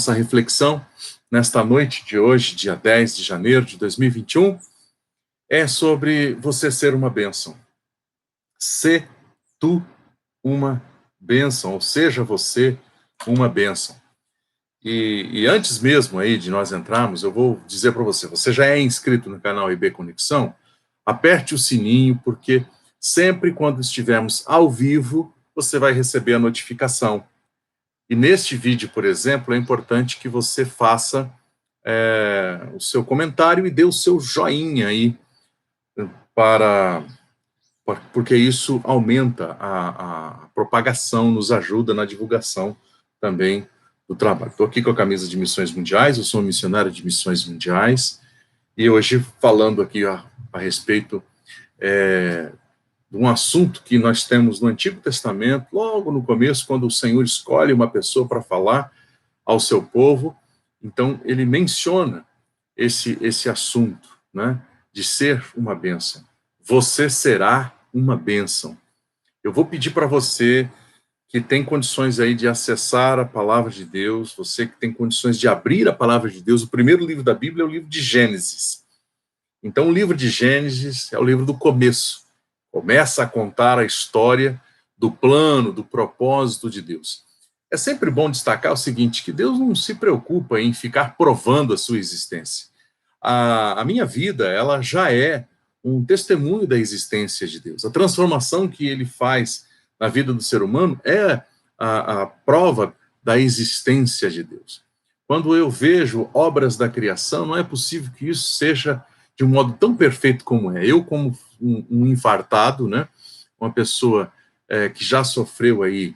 nossa reflexão nesta noite de hoje, dia 10 de janeiro de 2021, é sobre você ser uma bênção. Se tu uma bênção, ou seja, você uma bênção. E antes mesmo aí de nós entrarmos, eu vou dizer para você, você já é inscrito no canal IB Conexão? Aperte o sininho, porque sempre quando estivermos ao vivo, você vai receber a notificação. E neste vídeo, por exemplo, é importante que você faça o seu comentário e dê o seu joinha aí, porque isso aumenta a propagação, nos ajuda na divulgação também do trabalho. Estou aqui com a camisa de Missões Mundiais, eu sou um missionário de Missões Mundiais, e hoje falando aqui a respeito de um assunto que nós temos no Antigo Testamento, logo no começo, quando o Senhor escolhe uma pessoa para falar ao seu povo, então ele menciona esse assunto, né, de ser uma bênção. Você será uma bênção. Eu vou pedir para você que tem condições aí de acessar a palavra de Deus, você que tem condições de abrir a palavra de Deus, o primeiro livro da Bíblia é o livro de Gênesis. Então, o livro de Gênesis é o livro do começo. Começa a contar a história do plano, do propósito de Deus. É sempre bom destacar o seguinte, que Deus não se preocupa em ficar provando a sua existência. A minha vida, ela já é um testemunho da existência de Deus. A transformação que ele faz na vida do ser humano é a prova da existência de Deus. Quando eu vejo obras da criação, não é possível que isso seja de um modo tão perfeito como é. Eu, como um infartado, né, uma pessoa que já sofreu aí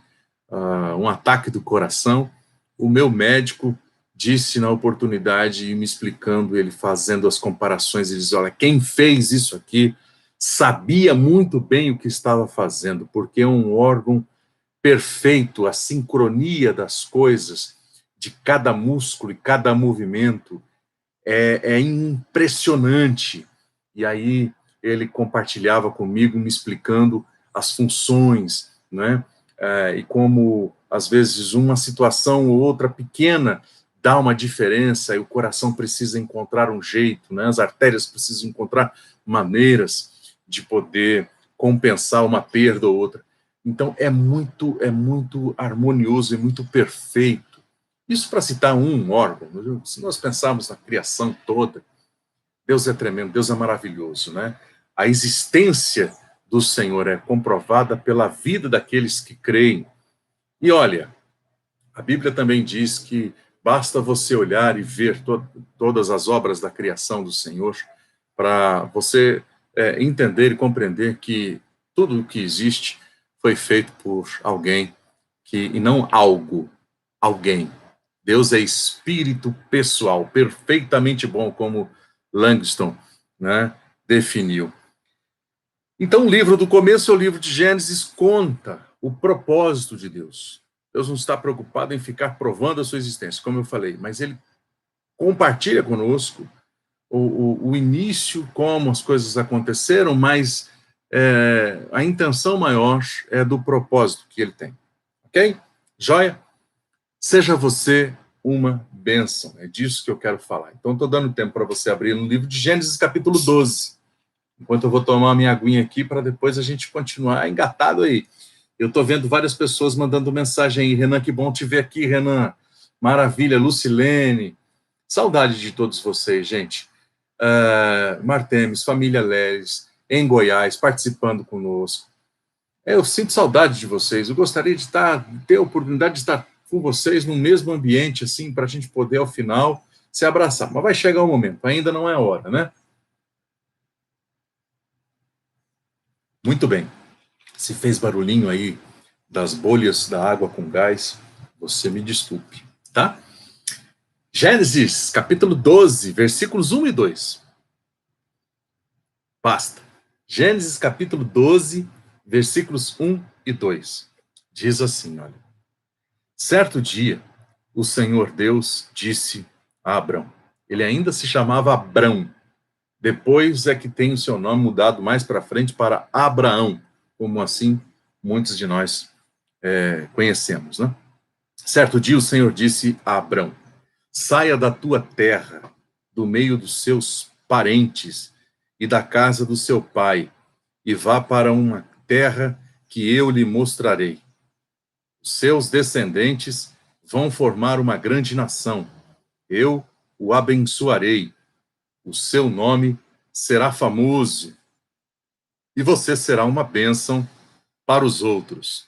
um ataque do coração, o meu médico disse na oportunidade, me explicando, ele fazendo as comparações, ele diz, olha, quem fez isso aqui sabia muito bem o que estava fazendo, porque é um órgão perfeito, a sincronia das coisas, de cada músculo e cada movimento, é impressionante. E aí ele compartilhava comigo, me explicando as funções, né? E como, às vezes, uma situação ou outra pequena dá uma diferença, e o coração precisa encontrar um jeito, né? As artérias precisam encontrar maneiras de poder compensar uma perda ou outra. Então, é muito harmonioso, é muito perfeito. Isso para citar um órgão. Se nós pensarmos na criação toda, Deus é tremendo, Deus é maravilhoso, né? A existência do Senhor é comprovada pela vida daqueles que creem. E olha, a Bíblia também diz que basta você olhar e ver todas as obras da criação do Senhor para você entender e compreender que tudo o que existe foi feito por alguém e não algo, alguém. Deus é espírito pessoal, perfeitamente bom, como Langston, né, definiu. Então, o livro do começo, o livro de Gênesis, conta o propósito de Deus. Deus não está preocupado em ficar provando a sua existência, como eu falei, mas ele compartilha conosco o início, como as coisas aconteceram, mas a intenção maior é do propósito que ele tem. Ok? Joia? Seja você uma bênção. É disso que eu quero falar. Então, estou dando tempo para você abrir no livro de Gênesis, capítulo 12. Enquanto eu vou tomar a minha aguinha aqui, para depois a gente continuar engatado aí. Eu estou vendo várias pessoas mandando mensagem aí. Renan, que bom te ver aqui, Renan. Maravilha, Lucilene. Saudade de todos vocês, gente. Martemes, família Leles, em Goiás, participando conosco. Eu sinto saudade de vocês. Eu gostaria de ter a oportunidade de estar com vocês no mesmo ambiente, assim, para a gente poder, ao final, se abraçar. Mas vai chegar o momento, ainda não é a hora, né? Muito bem. Se fez barulhinho aí das bolhas da água com gás, você me desculpe, tá? Gênesis, capítulo 12, versículos 1 e 2. Basta. Gênesis, capítulo 12, versículos 1 e 2. Diz assim, olha. Certo dia, o Senhor Deus disse a Abrão. Ele ainda se chamava Abrão. Depois é que tem o seu nome mudado mais para frente para Abraão, como assim muitos de nós conhecemos, né? Certo dia, o Senhor disse a Abrão, Saia da tua terra, do meio dos seus parentes e da casa do seu pai, e vá para uma terra que eu lhe mostrarei. Os seus descendentes vão formar uma grande nação. Eu o abençoarei. O seu nome será famoso e você será uma bênção para os outros.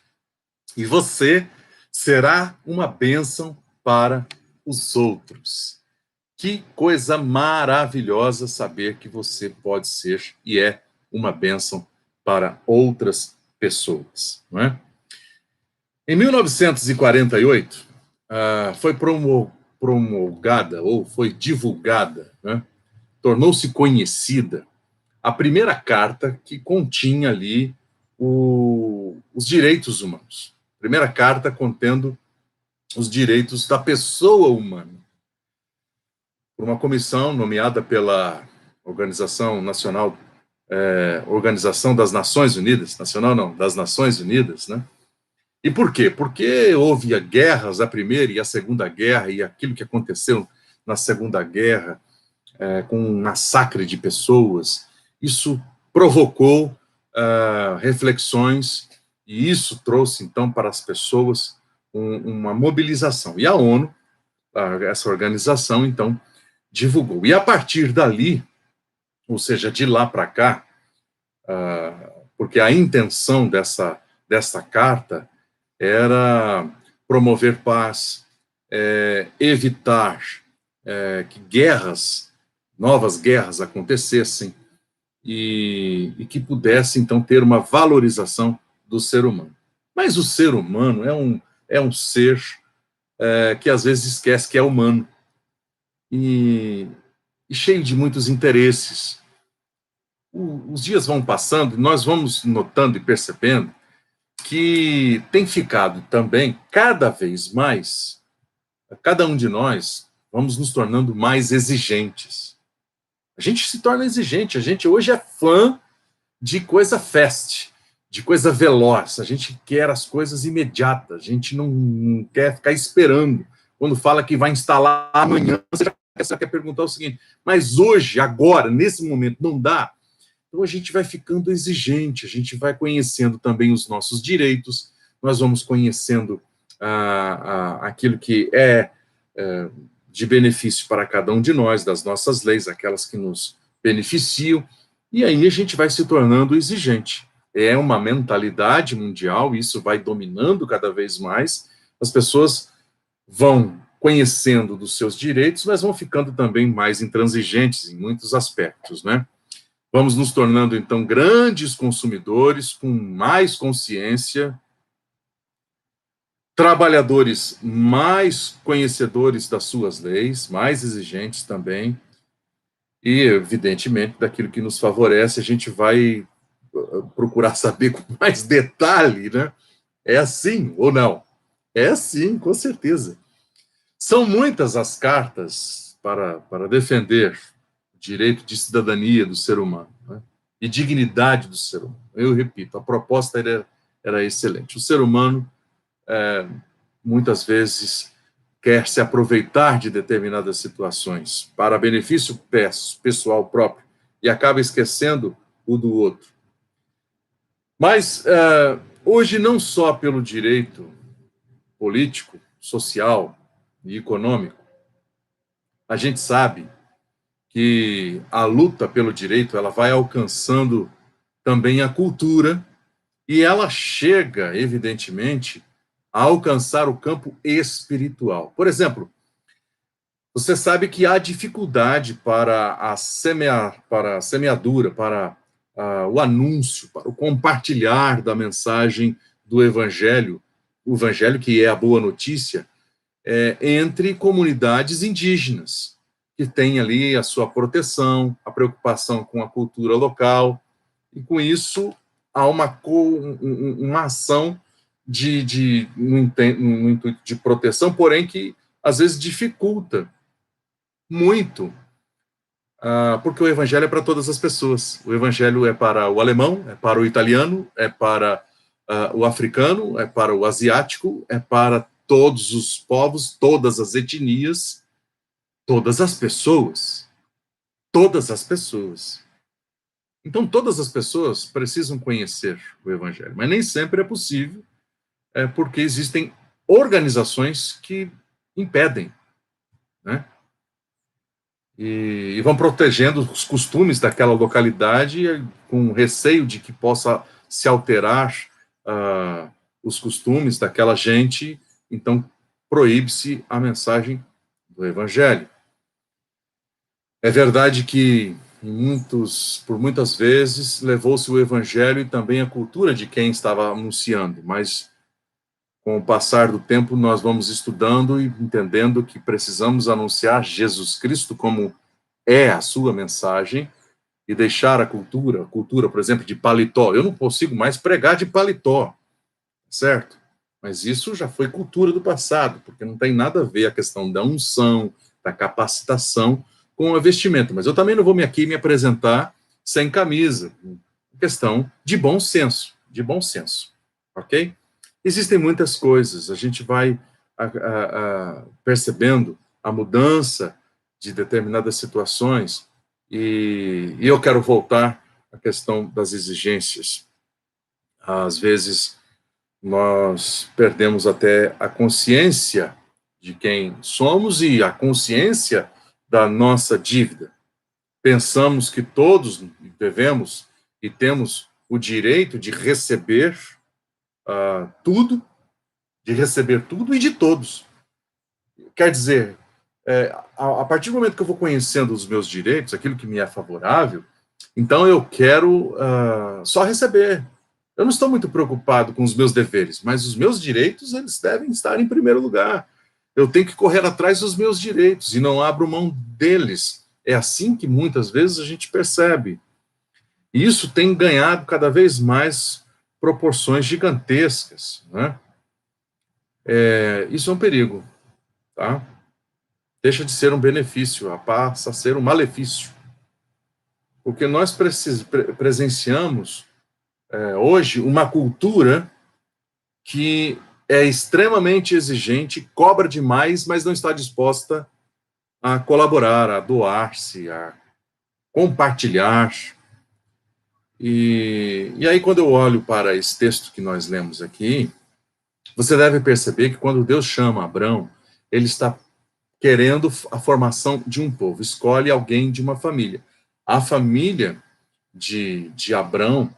E você será uma bênção para os outros. Que coisa maravilhosa saber que você pode ser e é uma bênção para outras pessoas, não é? Em 1948, foi promulgada ou foi divulgada, né? Tornou-se conhecida a primeira carta que continha ali os direitos humanos. Primeira carta contendo os direitos da pessoa humana. Por uma comissão nomeada pela Organização Nacional, Organização das Nações Unidas, nacional não, das Nações Unidas, né? E por quê? Porque houve guerras, a Primeira e a Segunda Guerra, e aquilo que aconteceu na Segunda Guerra, com um massacre de pessoas, isso provocou reflexões, e isso trouxe, então, para as pessoas uma mobilização. E a ONU, essa organização, então, divulgou. E a partir dali, ou seja, de lá para cá, porque a intenção dessa carta era promover paz, evitar que novas guerras acontecessem e que pudesse, então, ter uma valorização do ser humano. Mas o ser humano é um ser que às vezes esquece que é humano e cheio de muitos interesses. Os dias vão passando e nós vamos notando e percebendo que tem ficado também cada vez mais, cada um de nós vamos nos tornando mais exigentes. A gente se torna exigente, a gente hoje é fã de coisa fast, de coisa veloz, a gente quer as coisas imediatas, a gente não quer ficar esperando. Quando fala que vai instalar amanhã, você quer perguntar o seguinte, mas hoje, agora, nesse momento, não dá? Então a gente vai ficando exigente, a gente vai conhecendo também os nossos direitos, nós vamos conhecendo aquilo que é de benefício para cada um de nós, das nossas leis, aquelas que nos beneficiam, e aí a gente vai se tornando exigente. É uma mentalidade mundial, isso vai dominando cada vez mais, as pessoas vão conhecendo dos seus direitos, mas vão ficando também mais intransigentes em muitos aspectos, né? Vamos nos tornando, então, grandes consumidores, com mais consciência, trabalhadores mais conhecedores das suas leis, mais exigentes também, e, evidentemente, daquilo que nos favorece, a gente vai procurar saber com mais detalhe, né? É assim ou não? É assim, com certeza. São muitas as cartas para defender o direito de cidadania do ser humano, né? E dignidade do ser humano. Eu repito, a proposta era excelente. O ser humano, muitas vezes, quer se aproveitar de determinadas situações para benefício pessoal próprio e acaba esquecendo o do outro. Mas, hoje, não só pelo direito político, social e econômico, a gente sabe que a luta pelo direito ela vai alcançando também a cultura e ela chega, evidentemente, a alcançar o campo espiritual. Por exemplo, você sabe que há dificuldade para a semeadura, para o anúncio, para o compartilhar da mensagem do Evangelho, o Evangelho que é a boa notícia, entre comunidades indígenas, que têm ali a sua proteção, a preocupação com a cultura local, e com isso há uma ação no intuito de proteção, porém que às vezes dificulta muito, porque o evangelho é para todas as pessoas. O evangelho é para o alemão, é para o italiano, é para o africano, é para o asiático, é para todos os povos, todas as etnias, Todas as pessoas. Todas as pessoas. Então, todas as pessoas precisam conhecer o Evangelho, mas nem sempre é possível, porque existem organizações que impedem, né? E vão protegendo os costumes daquela localidade com receio de que possa se alterar os costumes daquela gente, então proíbe-se a mensagem do Evangelho. É verdade que por muitas vezes levou-se o Evangelho e também a cultura de quem estava anunciando, mas com o passar do tempo nós vamos estudando e entendendo que precisamos anunciar Jesus Cristo como é a sua mensagem e deixar a cultura, por exemplo, de paletó. Eu não consigo mais pregar de paletó, certo? Mas isso já foi cultura do passado, porque não tem nada a ver a questão da unção, da capacitação com a vestimenta. Mas eu também não vou aqui me apresentar sem camisa. Questão de bom senso, ok? Existem muitas coisas, a gente vai percebendo a mudança de determinadas situações, e eu quero voltar à questão das exigências. Às vezes, nós perdemos até a consciência de quem somos e a consciência da nossa dívida. Pensamos que todos devemos e temos o direito de receber tudo e de todos. Quer dizer, a partir do momento que eu vou conhecendo os meus direitos, aquilo que me é favorável, então eu quero só receber. Eu não estou muito preocupado com os meus deveres, mas os meus direitos, eles devem estar em primeiro lugar. Eu tenho que correr atrás dos meus direitos e não abro mão deles. É assim que muitas vezes a gente percebe. E isso tem ganhado cada vez mais proporções gigantescas, né? Isso é um perigo, tá? Deixa de ser um benefício, passa a ser um malefício. Porque nós presenciamos hoje uma cultura que é extremamente exigente, cobra demais, mas não está disposta a colaborar, a doar-se, a compartilhar. E aí, quando eu olho para esse texto que nós lemos aqui, você deve perceber que quando Deus chama Abrão, ele está querendo a formação de um povo, escolhe alguém de uma família. A família de Abrão,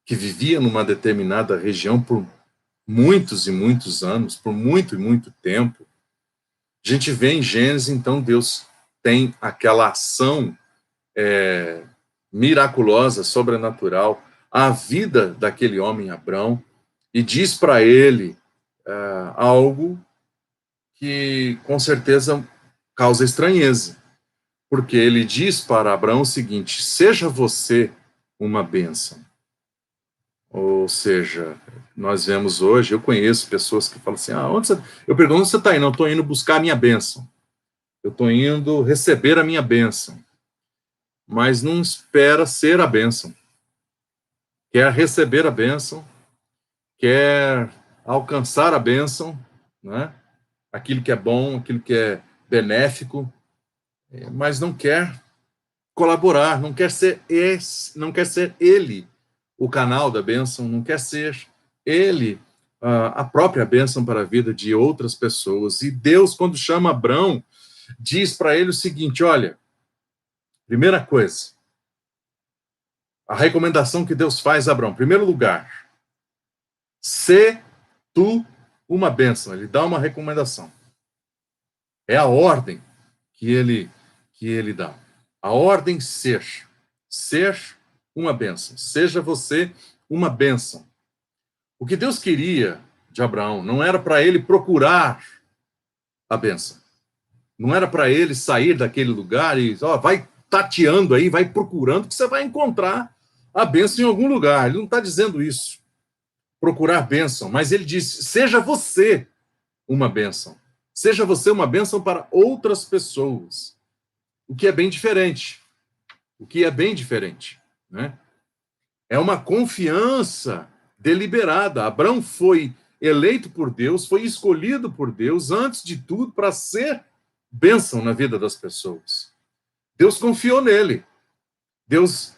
que vivia numa determinada região por muitos e muitos anos, por muito e muito tempo, a gente vê em Gênesis, então, Deus tem aquela ação miraculosa, sobrenatural, a vida daquele homem Abrão, e diz para ele algo que, com certeza, causa estranheza, porque ele diz para Abraão o seguinte: seja você uma bênção. Ou seja, nós vemos hoje, eu conheço pessoas que falam assim, onde você... Eu pergunto, onde você está indo? Não, estou indo buscar a minha bênção. Eu estou indo receber a minha bênção. Mas não espera ser a bênção. Quer receber a bênção, quer alcançar a bênção, né? Aquilo que é bom, aquilo que é benéfico, mas não quer colaborar, não quer ser ele o canal da bênção, não quer ser ele a própria bênção para a vida de outras pessoas. E Deus, quando chama Abrão, diz para ele o seguinte: olha, primeira coisa, a recomendação que Deus faz a Abrão, em primeiro lugar, sê tu uma bênção. Ele dá uma recomendação. É a ordem que ele dá. A ordem ser uma bênção. Seja você uma bênção. O que Deus queria de Abraão não era para ele procurar a bênção. Não era para ele sair daquele lugar e vai tateando aí, vai procurando, que você vai encontrar a bênção em algum lugar. Ele não está dizendo isso, procurar bênção, mas ele diz: seja você uma bênção. Seja você uma bênção para outras pessoas. O que é bem diferente. Né? É uma confiança deliberada. Abraão foi eleito por Deus, foi escolhido por Deus, antes de tudo, para ser bênção na vida das pessoas. Deus confiou nele. Deus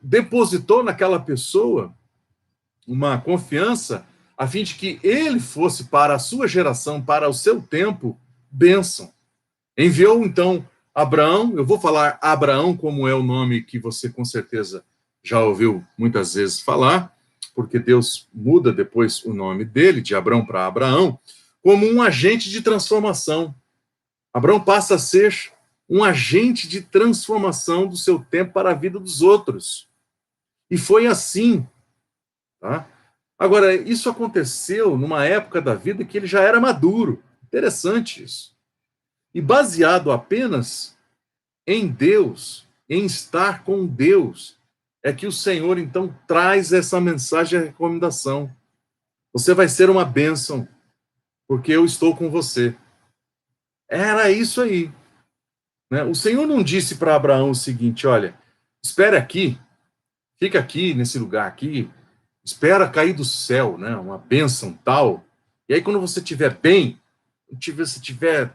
depositou naquela pessoa uma confiança a fim de que ele fosse para a sua geração, para o seu tempo, bênção. Enviou, então, Abraão. Eu vou falar Abraão como é o nome que você, com certeza, já ouviu muitas vezes falar, porque Deus muda depois o nome dele, de Abrão para Abraão, como um agente de transformação. Abraão passa a ser um agente de transformação do seu tempo para a vida dos outros. E foi assim. Tá? Agora, isso aconteceu numa época da vida que ele já era maduro. Interessante isso. E baseado apenas em Deus, em estar com Deus, é que o Senhor, então, traz essa mensagem, a recomendação. Você vai ser uma bênção, porque eu estou com você. Era isso aí. Né? O Senhor não disse para Abraão o seguinte, olha, espere aqui, fica aqui, nesse lugar aqui, espera cair do céu, né? Uma bênção tal, e aí quando você estiver bem, se estiver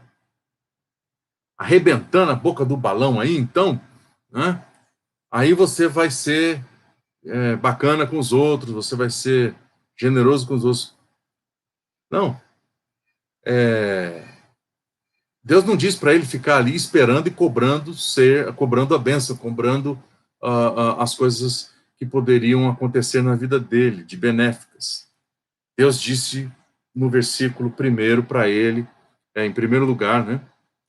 arrebentando a boca do balão aí, então, né? Aí você vai ser bacana com os outros, você vai ser generoso com os outros. Não. Deus não diz para ele ficar ali esperando e cobrando a bênção, cobrando as coisas que poderiam acontecer na vida dele, de benéficas. Deus disse no versículo 1 para ele, em primeiro lugar, né?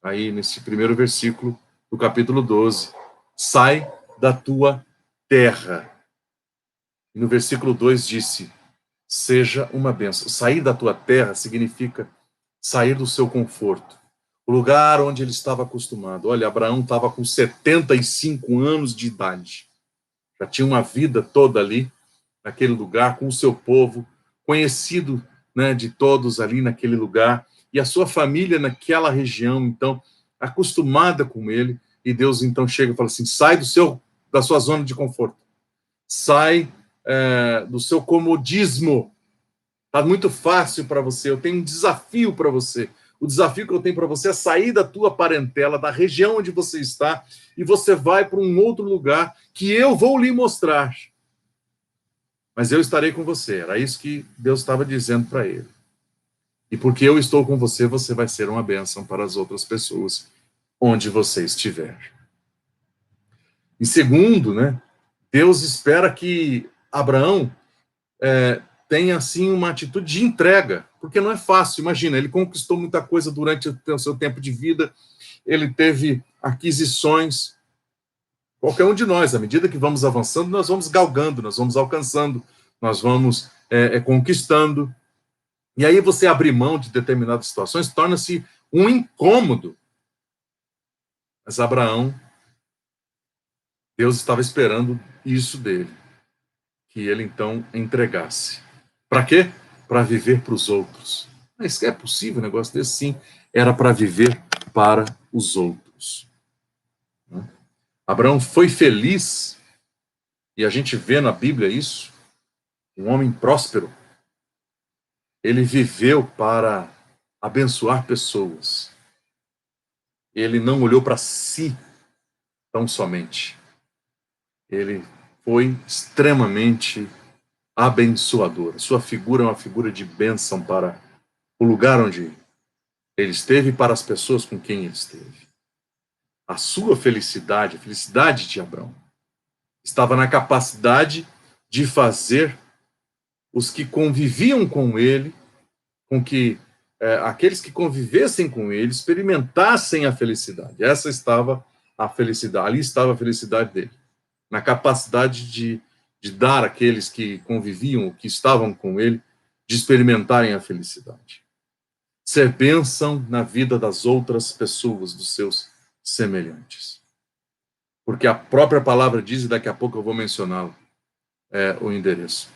Aí nesse primeiro versículo do capítulo 12, sai da tua terra. E no versículo 2 disse, seja uma bênção. Sair da tua terra significa sair do seu conforto, o lugar onde ele estava acostumado. Olha, Abraão estava com 75 anos de idade, já tinha uma vida toda ali, naquele lugar, com o seu povo, conhecido, né, de todos ali naquele lugar, e a sua família naquela região, então, acostumada com ele, e Deus então chega e fala assim, sai da sua zona de conforto, sai do seu comodismo, está muito fácil para você, eu tenho um desafio para você. O desafio que eu tenho para você é sair da tua parentela, da região onde você está, e você vai para um outro lugar que eu vou lhe mostrar. Mas eu estarei com você. Era isso que Deus estava dizendo para ele. E porque eu estou com você, você vai ser uma bênção para as outras pessoas, onde você estiver. E segundo, né, Deus espera que Abraão tenha, assim, uma atitude de entrega, porque não é fácil. Imagina, ele conquistou muita coisa durante o seu tempo de vida, ele teve aquisições. Qualquer um de nós, à medida que vamos avançando, nós vamos galgando, nós vamos alcançando, nós vamos conquistando. E aí você abrir mão de determinadas situações torna-se um incômodo. Mas Abraão, Deus estava esperando isso dele, que ele então entregasse. Para quê? Para viver para os outros. Mas é possível um negócio desse? Sim, era para viver para os outros. Abraão foi feliz, e a gente vê na Bíblia isso, um homem próspero. Ele viveu para abençoar pessoas. Ele não olhou para si tão somente. Ele foi extremamente abençoador. Sua figura é uma figura de bênção para o lugar onde ele esteve e para as pessoas com quem ele esteve. A sua felicidade, a felicidade de Abraão, estava na capacidade de fazer os que conviviam com ele, com que aqueles que convivessem com ele experimentassem a felicidade. Essa estava a felicidade, ali estava a felicidade dele, na capacidade de dar àqueles que conviviam, que estavam com ele, de experimentarem a felicidade. Ser bênção na vida das outras pessoas, dos seus semelhantes. Porque a própria palavra diz, e daqui a pouco eu vou mencioná-lo, o endereço.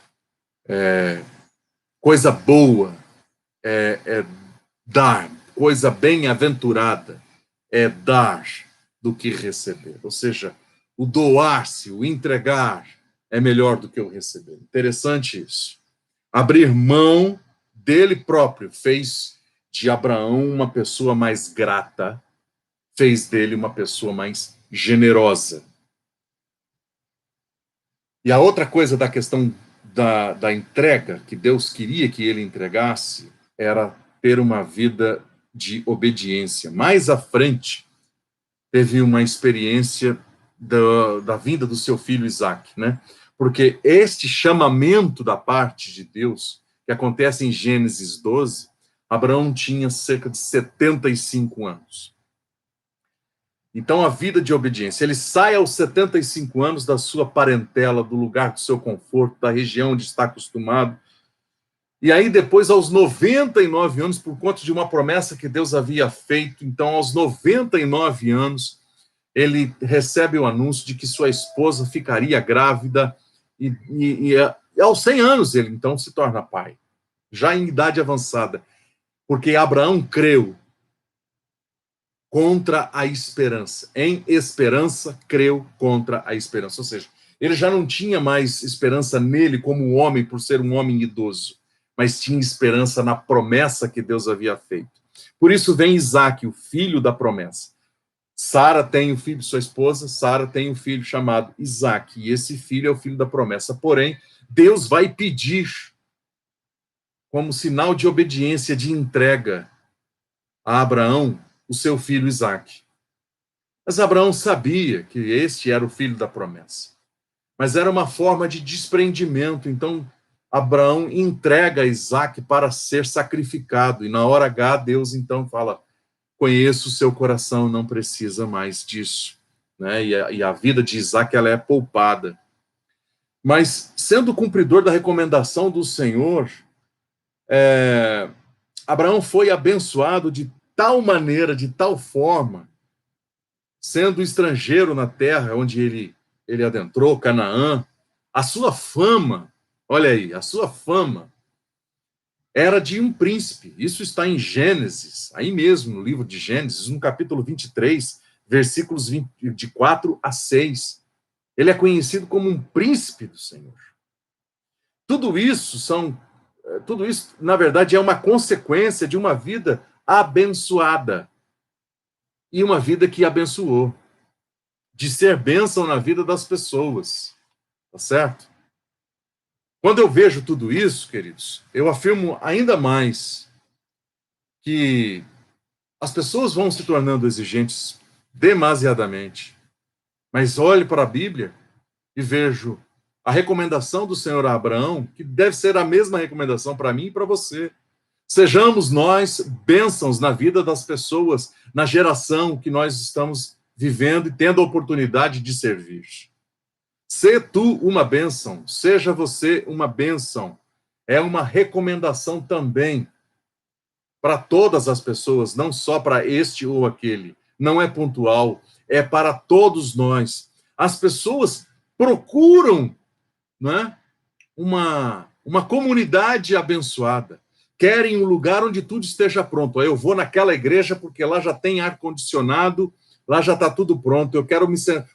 Coisa boa é dar, coisa bem-aventurada é dar do que receber. Ou seja, o doar-se, o entregar é melhor do que o receber. Interessante isso. Abrir mão dele próprio fez de Abraão uma pessoa mais grata, fez dele uma pessoa mais generosa. E a outra coisa da questão da entrega, que Deus queria que ele entregasse, era ter uma vida de obediência. Mais à frente, teve uma experiência da vinda do seu filho Isaac, né? Porque este chamamento da parte de Deus, que acontece em Gênesis 12, Abraão tinha cerca de 75 anos. Então, a vida de obediência, ele sai aos 75 anos da sua parentela, do lugar do seu conforto, da região onde está acostumado, e aí depois, aos 99 anos, por conta de uma promessa que Deus havia feito, então, aos 99 anos, ele recebe o anúncio de que sua esposa ficaria grávida, e aos 100 anos ele, então, se torna pai, já em idade avançada, porque Abraão creu contra a esperança. Em esperança, creu contra a esperança. Ou seja, ele já não tinha mais esperança nele como homem, por ser um homem idoso, mas tinha esperança na promessa que Deus havia feito. Por isso vem Isaac, o filho da promessa. Sara tem um filho, sua esposa, Sara tem um filho chamado Isaac, e esse filho é o filho da promessa. Porém, Deus vai pedir, como sinal de obediência, de entrega a Abraão, o seu filho Isaac. Mas Abraão sabia que este era o filho da promessa. Mas era uma forma de desprendimento. Então, Abraão entrega Isaac para ser sacrificado. E na hora H, Deus então fala: conheço o seu coração, não precisa mais disso. Né? E a vida de Isaac, ela é poupada. Mas, sendo cumpridor da recomendação do Senhor, Abraão foi abençoado de tal maneira, de tal forma, sendo estrangeiro na terra onde ele adentrou, Canaã, a sua fama, olha aí, a sua fama era de um príncipe. Isso está em Gênesis, aí mesmo, no livro de Gênesis, no capítulo 23, versículos de 4 a 6. Ele é conhecido como um príncipe do Senhor. Tudo isso, na verdade, é uma consequência de uma vida abençoada. E uma vida que abençoou. De ser bênção na vida das pessoas. Tá certo? Quando eu vejo tudo isso, queridos, eu afirmo ainda mais que as pessoas vão se tornando exigentes demasiadamente. Mas olho para a Bíblia e vejo a recomendação do Senhor a Abraão, que deve ser a mesma recomendação para mim e para você. Sejamos nós bênçãos na vida das pessoas, na geração que nós estamos vivendo e tendo a oportunidade de servir. Se tu uma bênção, seja você uma bênção. É uma recomendação também para todas as pessoas, não só para este ou aquele. Não é pontual, é para todos nós. As pessoas procuram, né, uma comunidade abençoada. Querem um lugar onde tudo esteja pronto. Eu vou naquela igreja porque lá já tem ar-condicionado, lá já está tudo pronto. Eu quero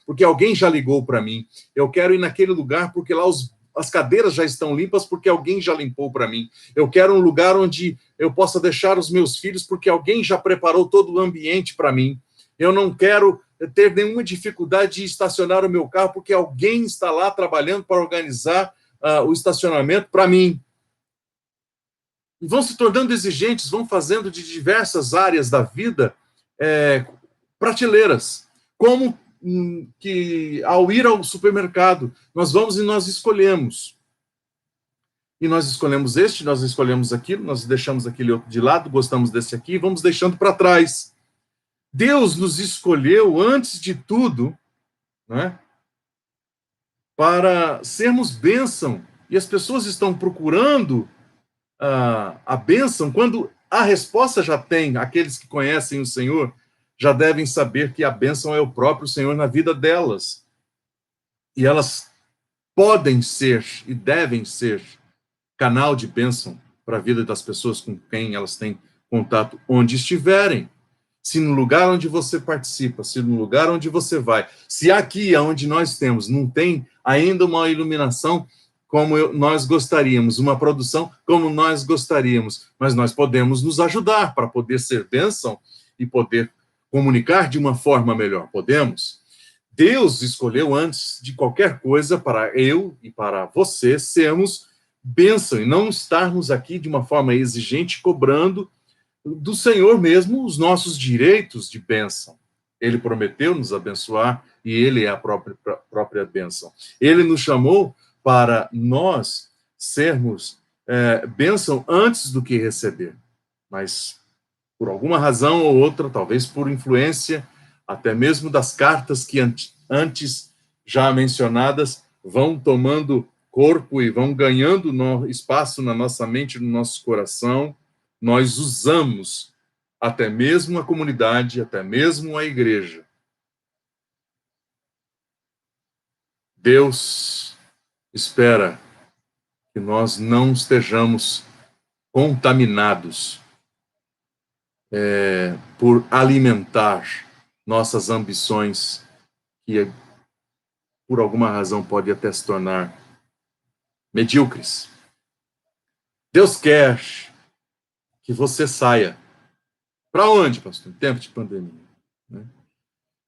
porque alguém já ligou para mim. Eu quero ir naquele lugar porque lá as cadeiras já estão limpas porque alguém já limpou para mim. Eu quero um lugar onde eu possa deixar os meus filhos porque alguém já preparou todo o ambiente para mim. Eu não quero ter nenhuma dificuldade de estacionar o meu carro porque alguém está lá trabalhando para organizar o estacionamento para mim. E vão se tornando exigentes, vão fazendo de diversas áreas da vida prateleiras. Como que, ao ir ao supermercado, nós vamos e nós escolhemos. E nós escolhemos este, nós escolhemos aquilo, nós deixamos aquele outro de lado, gostamos desse aqui, e vamos deixando para trás. Deus nos escolheu, antes de tudo, né, para sermos bênção. E as pessoas estão procurando a bênção, quando a resposta já tem, aqueles que conhecem o Senhor já devem saber que a bênção é o próprio Senhor na vida delas. E elas podem ser e devem ser canal de bênção para a vida das pessoas com quem elas têm contato, onde estiverem. Se no lugar onde você participa, se no lugar onde você vai, se aqui onde nós temos não tem ainda uma iluminação como nós gostaríamos, uma produção como nós gostaríamos, mas nós podemos nos ajudar para poder ser bênção e poder comunicar de uma forma melhor? Podemos. Deus escolheu antes de qualquer coisa para eu e para você sermos bênção e não estarmos aqui de uma forma exigente cobrando do Senhor mesmo os nossos direitos de bênção. Ele prometeu nos abençoar e Ele é a própria bênção. Ele nos chamou para nós sermos bênção antes do que receber. Mas, por alguma razão ou outra, talvez por influência, até mesmo das cartas que antes já mencionadas, vão tomando corpo e vão ganhando espaço na nossa mente, no nosso coração, nós usamos até mesmo a comunidade, até mesmo a igreja. Deus espera que nós não estejamos contaminados por alimentar nossas ambições, que por alguma razão pode até se tornar medíocres. Deus quer que você saia. Para onde, pastor? Em tempo de pandemia. Né?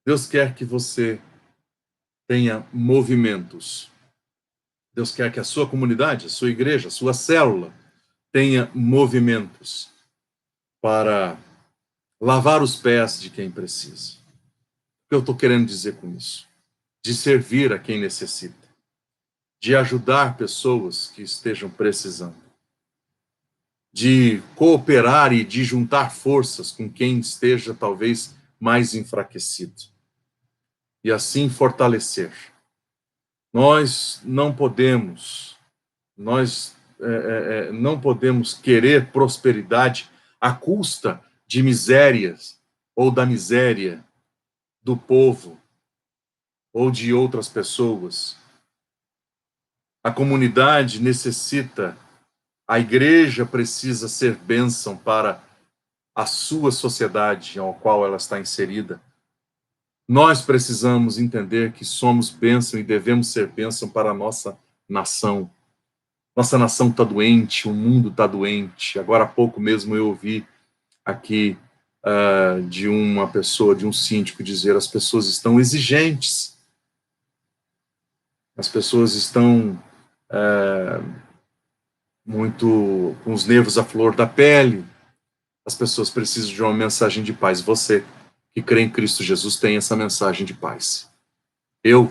Deus quer que você tenha movimentos. Deus quer que a sua comunidade, a sua igreja, a sua célula tenha movimentos para lavar os pés de quem precisa. O que eu estou querendo dizer com isso? De servir a quem necessita. De ajudar pessoas que estejam precisando. De cooperar e de juntar forças com quem esteja talvez mais enfraquecido. E assim fortalecer. Nós não podemos querer prosperidade à custa de misérias ou da miséria do povo ou de outras pessoas. A comunidade necessita, a igreja precisa ser bênção para a sua sociedade ao qual ela está inserida. Nós precisamos entender que somos bênção e devemos ser bênção para a nossa nação. Nossa nação está doente, o mundo está doente. Agora há pouco mesmo eu ouvi aqui de uma pessoa, de um síndico, dizer: as pessoas estão exigentes. As pessoas estão muito com os nervos à flor da pele. As pessoas precisam de uma mensagem de paz. Você que crê em Cristo Jesus tem essa mensagem de paz. Eu,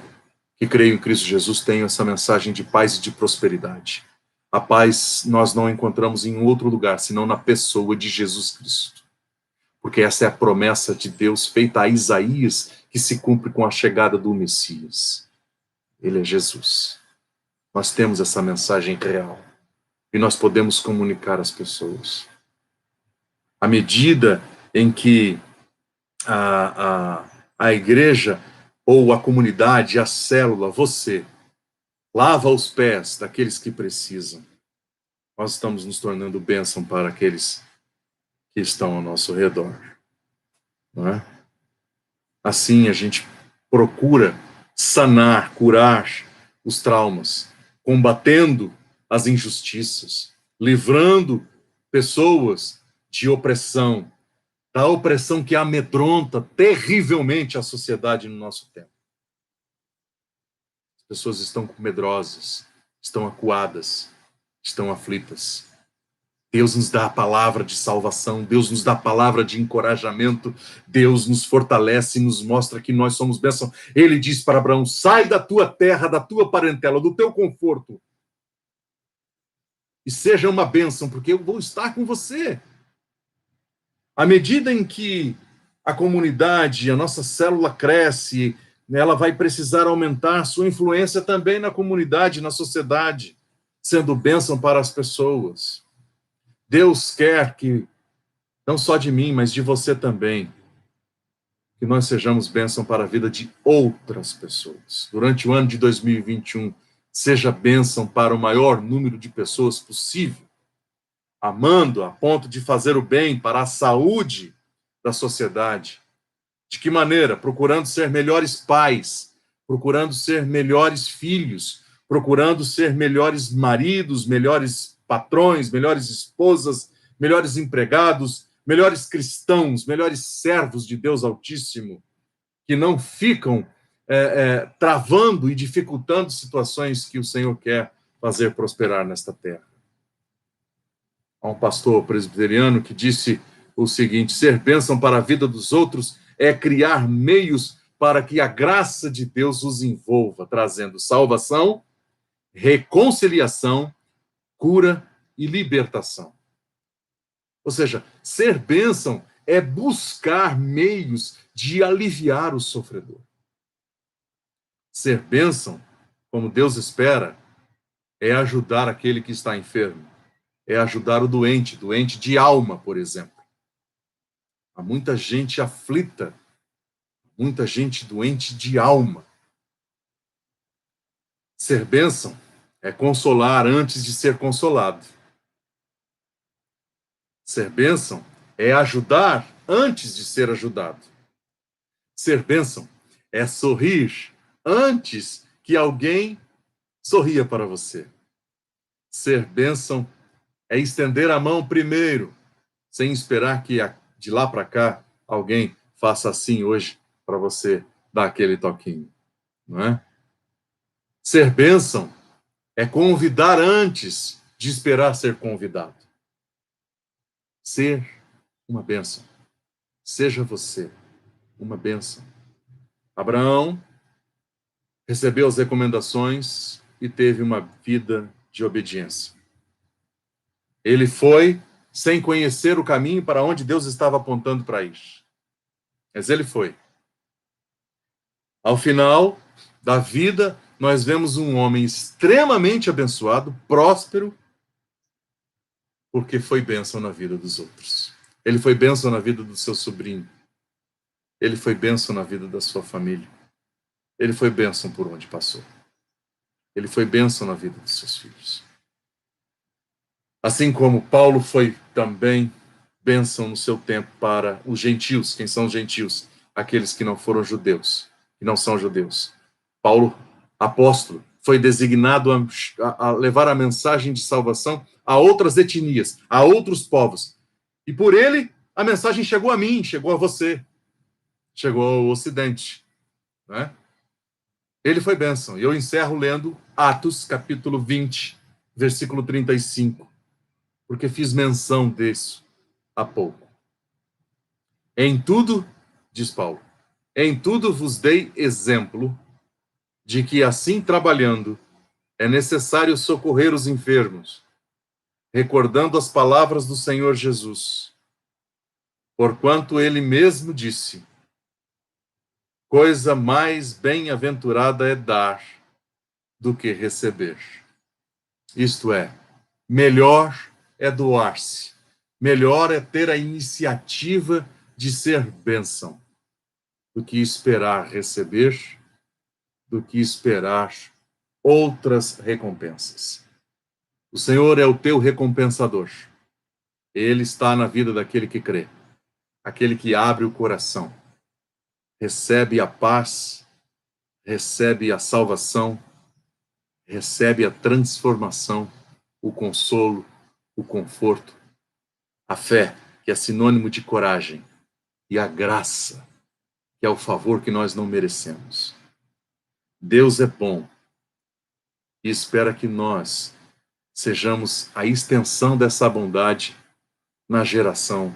que creio em Cristo Jesus, tenho essa mensagem de paz e de prosperidade. A paz nós não encontramos em outro lugar, senão na pessoa de Jesus Cristo. Porque essa é a promessa de Deus feita a Isaías, que se cumpre com a chegada do Messias. Ele é Jesus. Nós temos essa mensagem real. E nós podemos comunicar às pessoas. À medida em que a igreja ou a comunidade, a célula, você, lava os pés daqueles que precisam, nós estamos nos tornando bênção para aqueles que estão ao nosso redor. Não é? Assim a gente procura sanar, curar os traumas, combatendo as injustiças, livrando pessoas de opressão, da opressão que amedronta terrivelmente a sociedade no nosso tempo. As pessoas estão medrosas, estão acuadas, estão aflitas. Deus nos dá a palavra de salvação, Deus nos dá a palavra de encorajamento, Deus nos fortalece e nos mostra que nós somos bênção. Ele diz para Abraão: sai da tua terra, da tua parentela, do teu conforto, e seja uma bênção, porque eu vou estar com você. À medida em que a comunidade, a nossa célula cresce, ela vai precisar aumentar sua influência também na comunidade, na sociedade, sendo bênção para as pessoas. Deus quer que, não só de mim, mas de você também, que nós sejamos bênção para a vida de outras pessoas. Durante o ano de 2021, seja bênção para o maior número de pessoas possível, amando a ponto de fazer o bem para a saúde da sociedade. De que maneira? Procurando ser melhores pais, procurando ser melhores filhos, procurando ser melhores maridos, melhores patrões, melhores esposas, melhores empregados, melhores cristãos, melhores servos de Deus Altíssimo, que não ficam travando e dificultando situações que o Senhor quer fazer prosperar nesta terra. Há um pastor presbiteriano que disse o seguinte: ser bênção para a vida dos outros é criar meios para que a graça de Deus os envolva, trazendo salvação, reconciliação, cura e libertação. Ou seja, ser bênção é buscar meios de aliviar o sofredor. Ser bênção, como Deus espera, é ajudar aquele que está enfermo, é ajudar o doente de alma, por exemplo. Há muita gente aflita, muita gente doente de alma. Ser bênção é consolar antes de ser consolado. Ser bênção é ajudar antes de ser ajudado. Ser bênção é sorrir antes que alguém sorria para você. Ser bênção é estender a mão primeiro, sem esperar que de lá para cá alguém faça assim hoje para você dar aquele toquinho, não é? Ser bênção é convidar antes de esperar ser convidado. Ser uma bênção. Seja você uma bênção. Abraão recebeu as recomendações e teve uma vida de obediência. Ele foi sem conhecer o caminho para onde Deus estava apontando para ir. Mas ele foi. Ao final da vida, nós vemos um homem extremamente abençoado, próspero, porque foi bênção na vida dos outros. Ele foi bênção na vida do seu sobrinho. Ele foi bênção na vida da sua família. Ele foi bênção por onde passou. Ele foi bênção na vida dos seus filhos. Assim como Paulo foi também bênção no seu tempo para os gentios. Quem são os gentios? Aqueles que não foram judeus, que não são judeus. Paulo, apóstolo, foi designado a levar a mensagem de salvação a outras etnias, a outros povos. E por ele, a mensagem chegou a mim, chegou a você, chegou ao Ocidente, né? Ele foi bênção. E eu encerro lendo Atos, capítulo 20, versículo 35, porque fiz menção disso há pouco. Em tudo, diz Paulo, em tudo vos dei exemplo de que assim trabalhando é necessário socorrer os enfermos, recordando as palavras do Senhor Jesus, porquanto ele mesmo disse: coisa mais bem-aventurada é dar do que receber. Isto é, melhor é doar-se, melhor é ter a iniciativa de ser bênção, do que esperar receber, do que esperar outras recompensas. O Senhor é o teu recompensador. Ele está na vida daquele que crê, aquele que abre o coração, recebe a paz, recebe a salvação, recebe a transformação, o consolo, o conforto, a fé, que é sinônimo de coragem, e a graça, que é o favor que nós não merecemos. Deus é bom e espera que nós sejamos a extensão dessa bondade na geração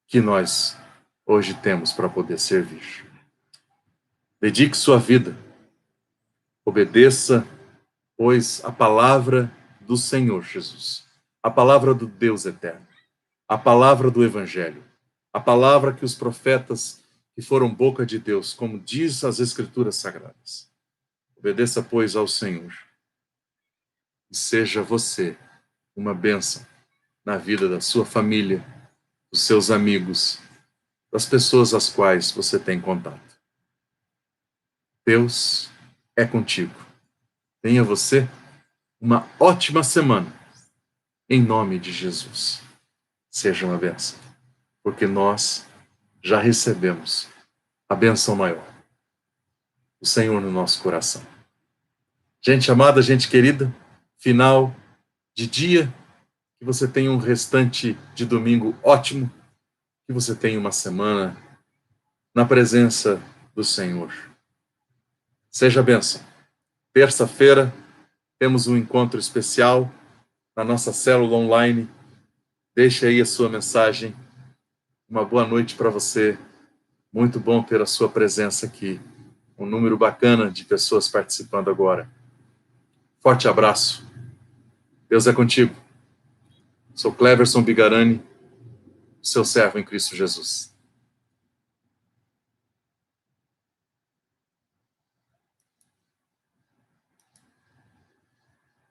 que nós hoje temos para poder servir. Dedique sua vida, obedeça, pois, a palavra do Senhor Jesus, a palavra do Deus eterno, a palavra do Evangelho, a palavra que os profetas que foram boca de Deus, como diz as Escrituras Sagradas. Obedeça, pois, ao Senhor e seja você uma bênção na vida da sua família, dos seus amigos, das pessoas às quais você tem contato. Deus é contigo. Tenha você uma ótima semana, em nome de Jesus. Seja uma bênção, porque nós já recebemos a bênção maior, o Senhor no nosso coração. Gente amada, gente querida, final de dia, Que você tenha um restante de domingo ótimo. Que você tenha uma semana na presença do Senhor. Seja bênção. Terça-feira temos um encontro especial na nossa célula online. Deixe aí a sua mensagem. Uma boa noite para você. Muito bom ter a sua presença aqui. Um número bacana de pessoas participando agora. Forte abraço. Deus é contigo. Sou Cleverson Bigarani, seu servo em Cristo Jesus.